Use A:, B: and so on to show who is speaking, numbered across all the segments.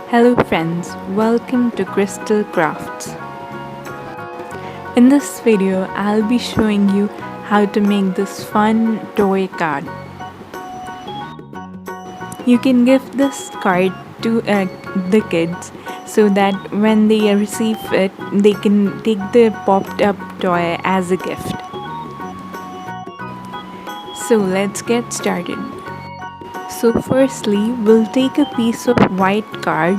A: Hello friends, welcome to Crystal Crafts. In this video, I'll be showing you how to make this fun toy card. You can give this card to the kids so that when they receive it, they can take the popped up toy as a gift. So let's get started. So firstly, we'll take a piece of white card.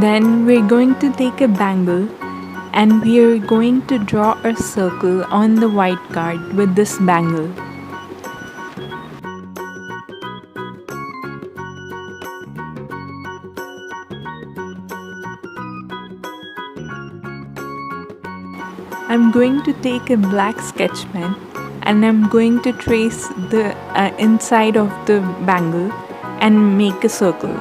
A: Then we're going to take a bangle and we're going to draw a circle on the white card with this bangle. I'm going to take a black sketch pen and I'm going to trace the inside of the bangle and make a circle.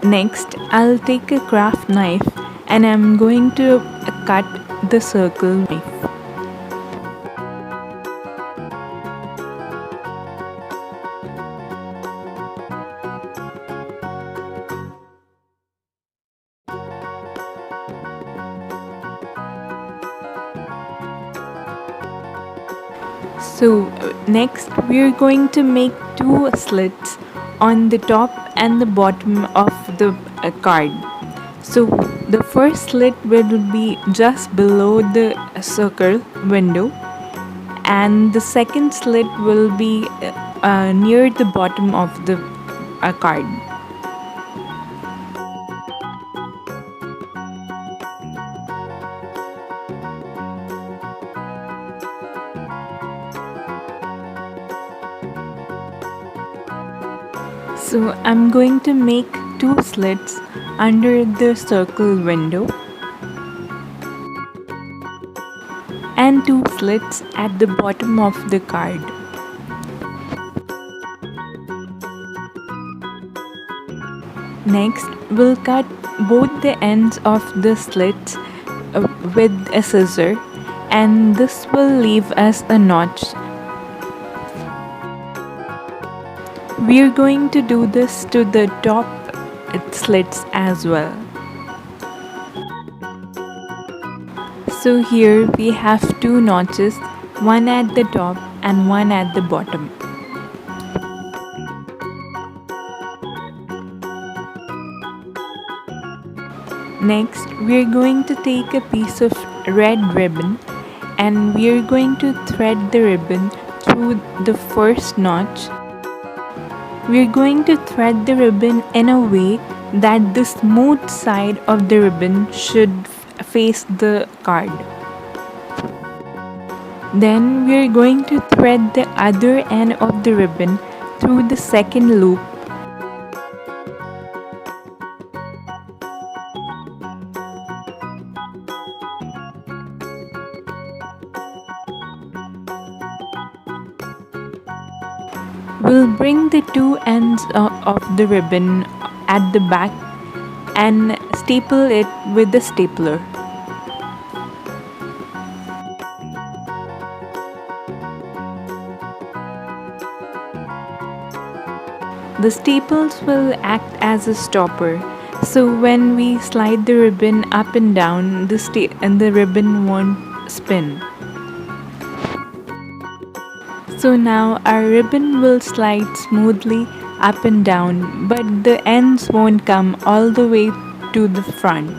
A: Next, I'll take a craft knife and I'm going to cut the circle knife. So next we're going to make two slits on the top and the bottom of the card. So the first slit will be just below the circle window and the second slit will be near the bottom of the card. So I'm going to make two slits under the circle window and two slits at the bottom of the card. Next, we'll cut both the ends of the slits with a scissor, and this will leave us a notch. We're going to do this to the top slits as well. So here we have two notches, one at the top and one at the bottom. Next, we're going to take a piece of red ribbon and we're going to thread the ribbon through the first notch. We're going to thread the ribbon in a way that the smooth side of the ribbon should face the card. Then we're going to thread the other end of the ribbon through the second loop. We'll bring the two ends of the ribbon at the back and staple it with the stapler. The staples will act as a stopper, so when we slide the ribbon up and down, the ribbon won't spin. So now our ribbon will slide smoothly up and down, but the ends won't come all the way to the front.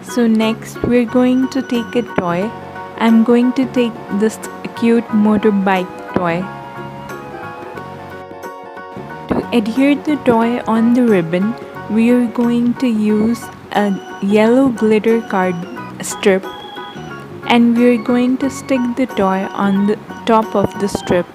A: So next we're going to take a toy. I'm going to take this cute motorbike toy. To adhere the toy on the ribbon, we are going to use a yellow glitter card strip and we are going to stick the toy on the top of the strip.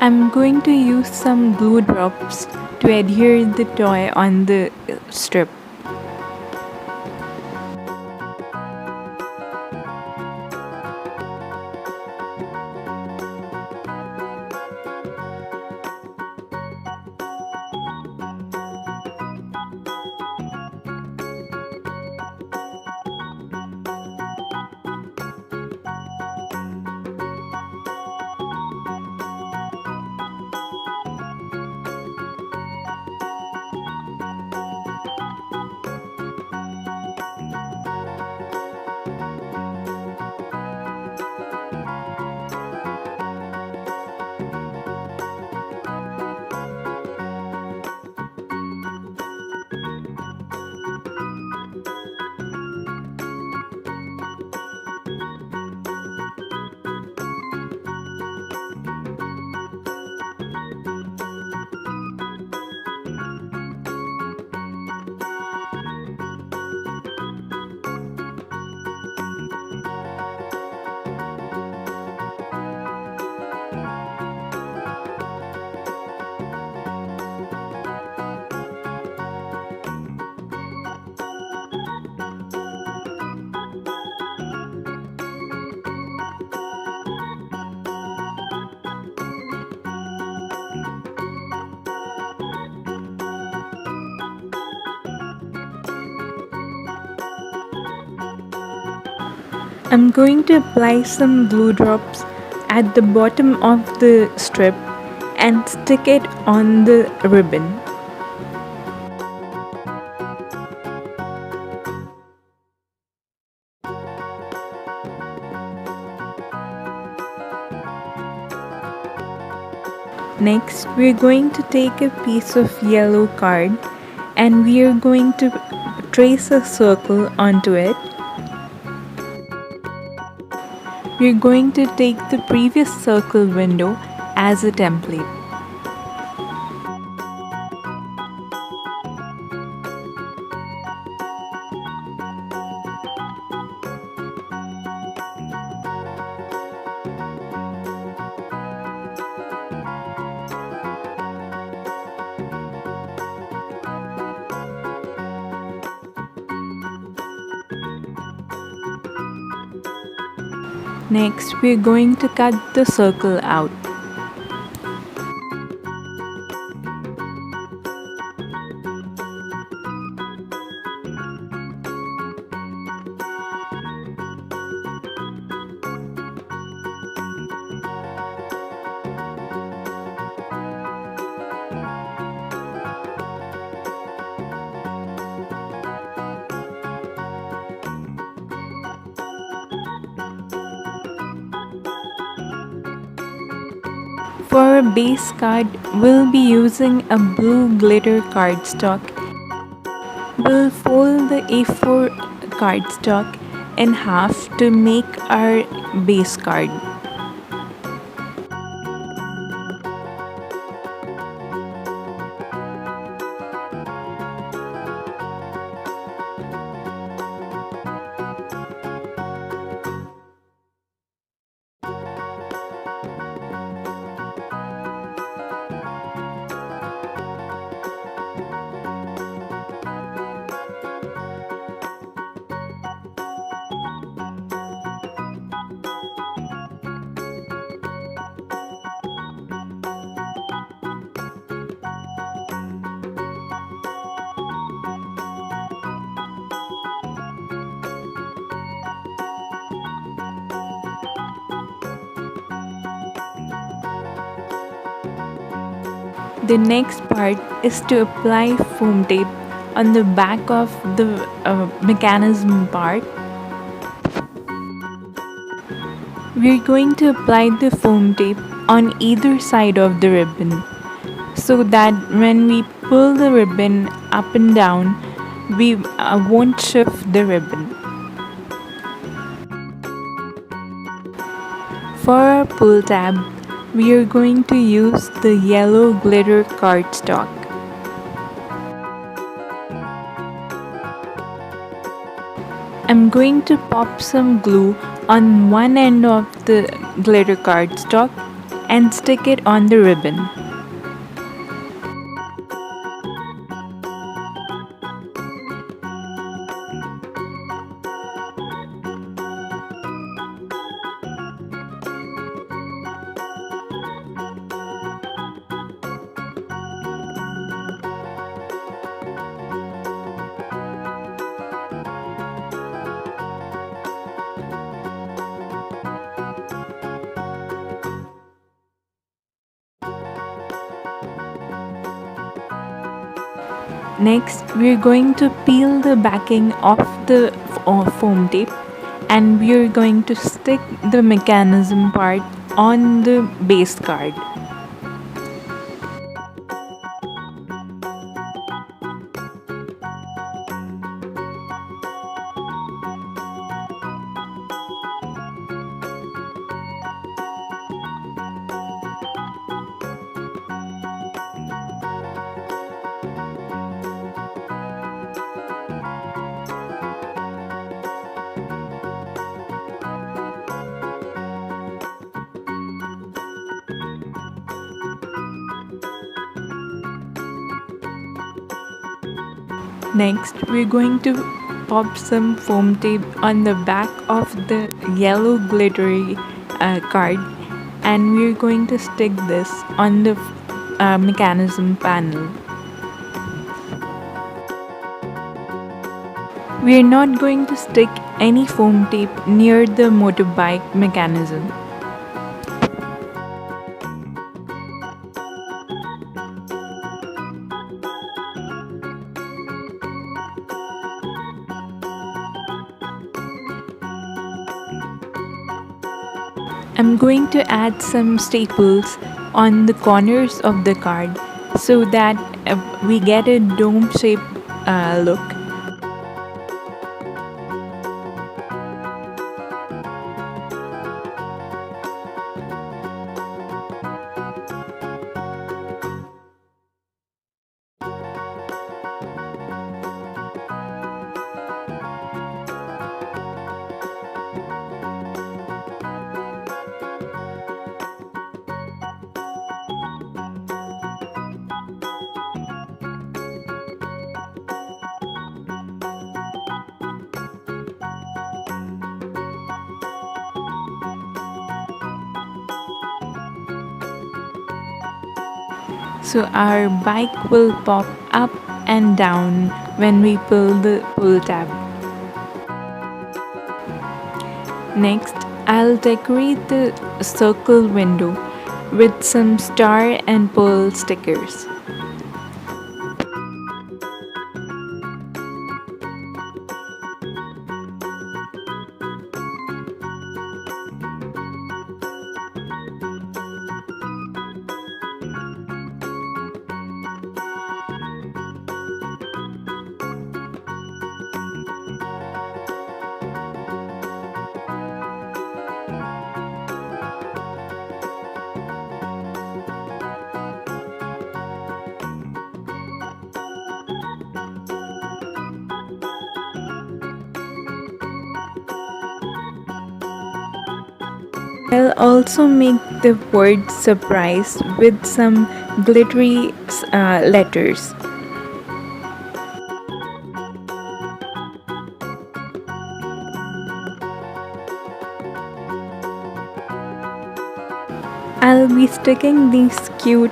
A: I'm going to use some glue drops to adhere the toy on the strip. I'm going to apply some glue drops at the bottom of the strip and stick it on the ribbon. Next, we're going to take a piece of yellow card and we are going to trace a circle onto it. We're going to take the previous circle window as a template. Next, we're going to cut the circle out. For our base card, we'll be using a blue glitter cardstock. We'll fold the A4 cardstock in half to make our base card. The next part is to apply foam tape on the back of the mechanism part. We're going to apply the foam tape on either side of the ribbon so that when we pull the ribbon up and down, we won't shift the ribbon. For our pull tab, we are going to use the yellow glitter cardstock. I'm going to pop some glue on one end of the glitter cardstock and stick it on the ribbon. Next, we're going to peel the backing off the foam tape, and we're going to stick the mechanism part on the base card. Next, we're going to pop some foam tape on the back of the yellow glittery card, and we're going to stick this on the mechanism panel. We're not going to stick any foam tape near the motorbike mechanism. I'm going to add some staples on the corners of the card so that we get a dome shape look. So our bike will pop up and down when we pull the pull tab. Next, I'll decorate the circle window with some star and pearl stickers. I'll also make the word surprise with some glittery letters. I'll be sticking these cute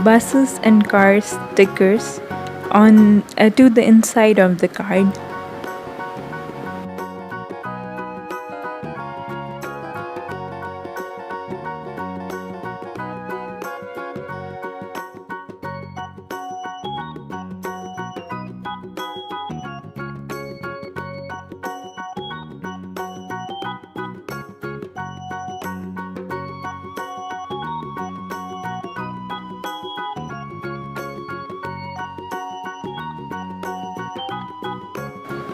A: buses and cars stickers on to the inside of the card.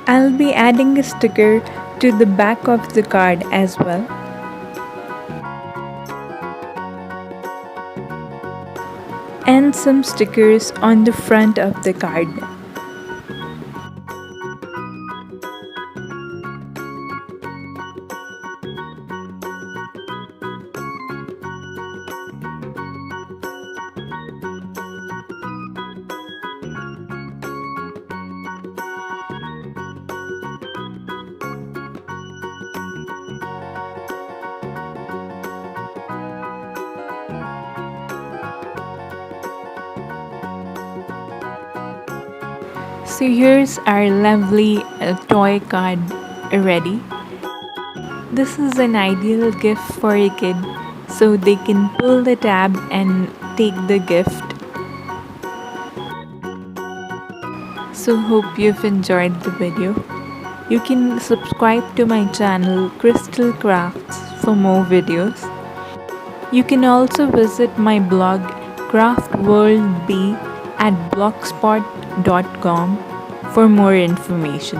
A: I'll be adding a sticker to the back of the card as well. And some stickers on the front of the card. So here's our lovely toy card ready. This is an ideal gift for a kid so they can pull the tab and take the gift. So hope you've enjoyed the video. You can subscribe to my channel Crystal Crafts for more videos. You can also visit my blog craftworldb at blogspot.com for more information.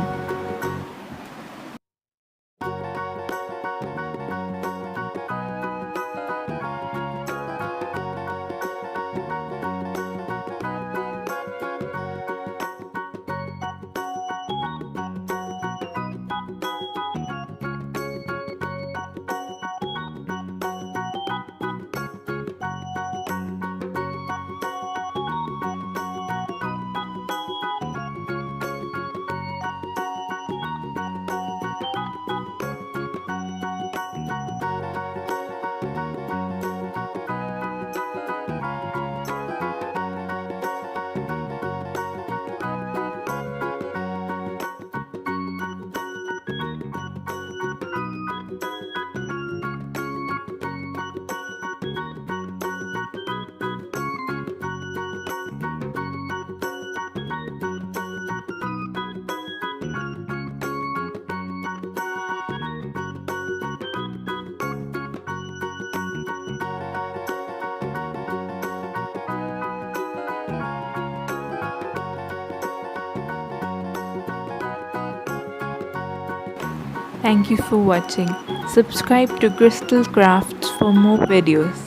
A: Thank you for watching. Subscribe to Crystal Crafts for more videos.